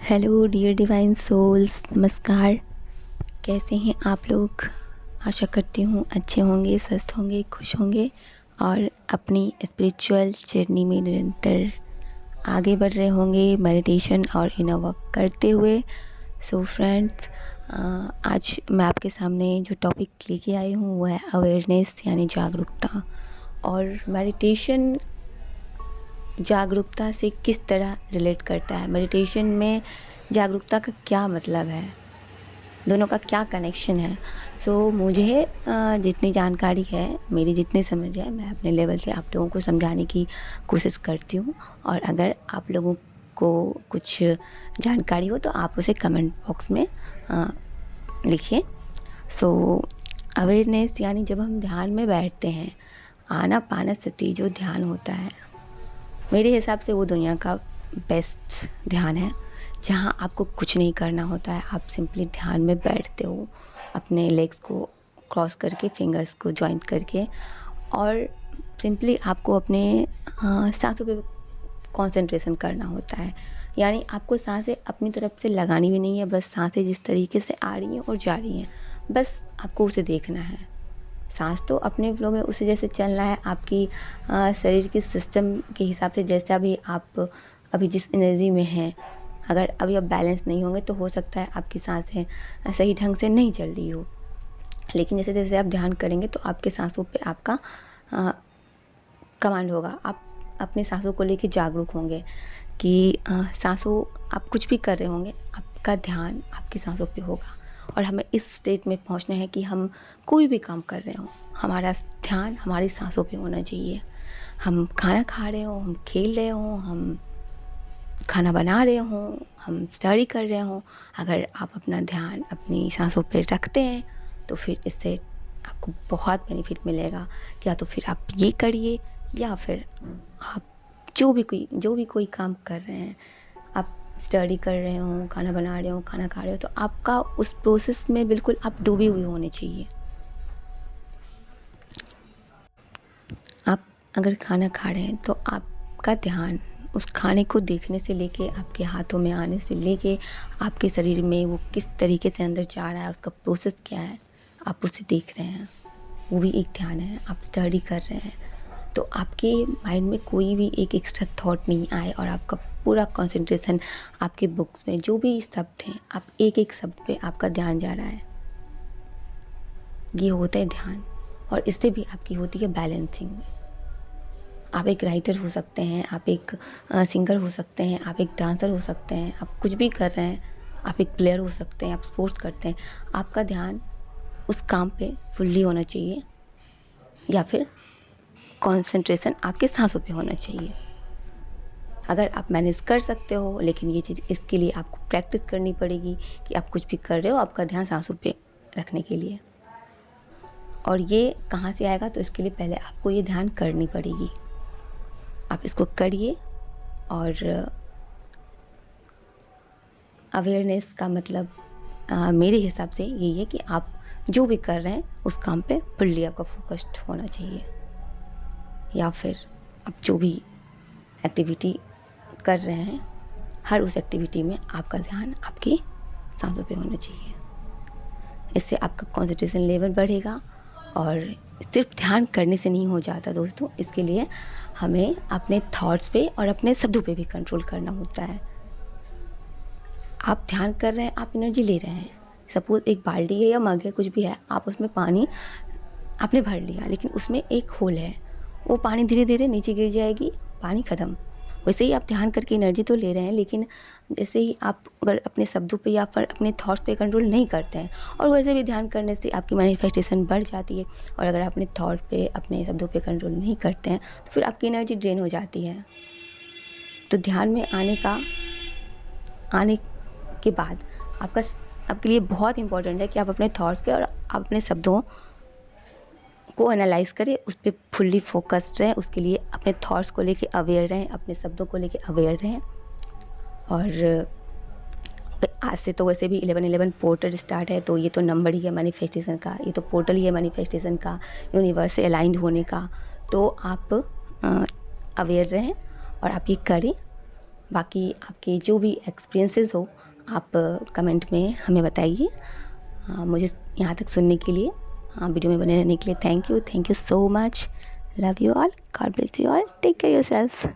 Hello dear divine souls, नमस्कार। कैसे हैं आप लोग? आशा करती हूँ अच्छे होंगे, स्वस्थ होंगे, खुश होंगे और अपनी स्पिरिचुअल जर्नी में निरंतर आगे बढ़ रहे होंगे मेडिटेशन और इनर वर्क करते हुए। सो फ्रेंड्स, आज मैं आपके सामने जो टॉपिक लेके आई हूँ वो है अवेयरनेस यानी जागरूकता। और मेडिटेशन जागरूकता से किस तरह रिलेट करता है, मेडिटेशन में जागरूकता का क्या मतलब है, दोनों का क्या कनेक्शन है। मुझे जितनी जानकारी है, मेरी जितनी समझ है, मैं अपने लेवल से आप लोगों को समझाने की कोशिश करती हूँ। और अगर आप लोगों को कुछ जानकारी हो तो आप उसे कमेंट बॉक्स में लिखिए। अवेयरनेस यानी जब हम ध्यान में बैठते हैं, आनापानसति जो ध्यान होता है, मेरे हिसाब से वो दुनिया का बेस्ट ध्यान है, जहाँ आपको कुछ नहीं करना होता है। आप सिंपली ध्यान में बैठते हो, अपने लेग्स को क्रॉस करके, फिंगर्स को जॉइंट करके, और सिंपली आपको अपने सांसों पे कंसंट्रेशन करना होता है। यानी आपको सांसें अपनी तरफ से लगानी भी नहीं है, बस सांसें जिस तरीके से आ रही हैं और जा रही हैं, बस आपको उसे देखना है। सांस तो अपने फ्लो में उसे जैसे चलना है, आपकी शरीर की सिस्टम के हिसाब से। जैसा भी आप अभी जिस एनर्जी में हैं, अगर अभी आप बैलेंस नहीं होंगे तो हो सकता है आपकी सांसें सही ढंग से नहीं चल रही हो। लेकिन जैसे जैसे आप ध्यान करेंगे तो आपके सांसों पे आपका कमांड होगा। आप अपने सांसों को लेके जागरूक होंगे कि सांसों, आप कुछ भी कर रहे होंगे, आपका ध्यान आपकी सांसों पे होगा। और हमें इस स्टेट में पहुंचना है कि हम कोई भी काम कर रहे हो, हमारा ध्यान हमारी सांसों पे होना चाहिए। हम खाना खा रहे हो, हम खेल रहे हो, हम खाना बना रहे हो, हम स्टडी कर रहे हो, अगर आप अपना ध्यान अपनी सांसों पे रखते हैं तो फिर इससे आपको बहुत बेनिफिट मिलेगा। या तो फिर आप ये करिए, या फिर आप जो भी कोई काम कर रहे हैं, आप स्टडी कर रहे हो, खाना बना रहे हो, खाना खा रहे हो, तो आपका उस प्रोसेस में बिल्कुल आप डूबे हुए होने चाहिए। आप अगर खाना खा रहे हैं तो आपका ध्यान उस खाने को देखने से लेके, आपके हाथों में आने से लेके, आपके शरीर में वो किस तरीके से अंदर जा रहा है, उसका प्रोसेस क्या है, आप उसे देख रहे हैं, वो भी एक ध्यान है। आप स्टडी कर रहे हैं तो आपके माइंड में कोई भी एक एक्स्ट्रा थॉट नहीं आए, और आपका पूरा कंसंट्रेशन आपके बुक्स में जो भी शब्द हैं, आप एक एक शब्द पे आपका ध्यान जा रहा है। ये होता है ध्यान। और इससे भी आपकी होती है बैलेंसिंग। आप एक राइटर हो सकते हैं, आप एक सिंगर हो सकते हैं, आप एक डांसर हो सकते हैं, आप कुछ भी कर रहे हैं, आप एक प्लेयर हो सकते हैं, आप स्पोर्ट्स करते हैं, आपका ध्यान उस काम पे फुल्ली होना चाहिए, या फिर कंसंट्रेशन आपके सांसों पे होना चाहिए। अगर आप मैनेज कर सकते हो, लेकिन ये चीज़, इसके लिए आपको प्रैक्टिस करनी पड़ेगी कि आप कुछ भी कर रहे हो, आपका ध्यान सांसों पे रखने के लिए। और ये कहाँ से आएगा? तो इसके लिए पहले आपको ये ध्यान करनी पड़ेगी। आप इसको करिए। और अवेयरनेस का मतलब मेरे हिसाब से यही है कि आप जो भी कर रहे हैं उस काम पे फुल्ली आपका फोकस्ड होना चाहिए, या फिर आप जो भी एक्टिविटी कर रहे हैं, हर उस एक्टिविटी में आपका ध्यान आपकी सांसों पे होना चाहिए। इससे आपका कंसंट्रेशन लेवल बढ़ेगा। और सिर्फ ध्यान करने से नहीं हो जाता दोस्तों, इसके लिए हमें अपने थॉट्स पे और अपने शब्दों पे भी कंट्रोल करना होता है। आप ध्यान कर रहे हैं, आप एनर्जी ले रहे हैं। सपोज एक बाल्टी है या मग है, कुछ भी है, आप उसमें पानी आपने भर लिया, लेकिन उसमें एक होल है, वो पानी धीरे धीरे नीचे गिर जाएगी, पानी ख़त्म। वैसे ही आप ध्यान करके एनर्जी तो ले रहे हैं, लेकिन जैसे ही आप अगर अपने शब्दों पे या फिर अपने थॉट्स पे कंट्रोल नहीं करते हैं, और वैसे भी ध्यान करने से आपकी मैनिफेस्टेशन बढ़ जाती है। और अगर आप अपने थॉट पे, अपने शब्दों पे कंट्रोल नहीं करते हैं, तो फिर आपकी एनर्जी ड्रेन हो जाती है। तो ध्यान में आने के बाद आपके लिए बहुत इंपॉर्टेंट है कि आप अपने थॉट्स पे और आप अपने शब्दों को एनालाइज करें, उस पर फुल्ली फोकस्ड रहें। उसके लिए अपने थॉट्स को लेके अवेयर रहें, अपने शब्दों को लेके अवेयर रहें। और आज से तो वैसे भी 11-11 पोर्टल स्टार्ट है, तो ये तो नंबर ही है मैनिफेस्टेशन का, ये तो पोर्टल ही है मैनिफेस्टेशन का, यूनिवर्स से अलाइंड होने का। तो आप अवेयर रहें और आप ये करें। बाकी आपके जो भी एक्सपीरियंसेस हो आप कमेंट में हमें बताइए। मुझे यहाँ तक सुनने के लिए, वीडियो में बने रहने के लिए thank you so much. Love you all, God bless you all, take care yourself.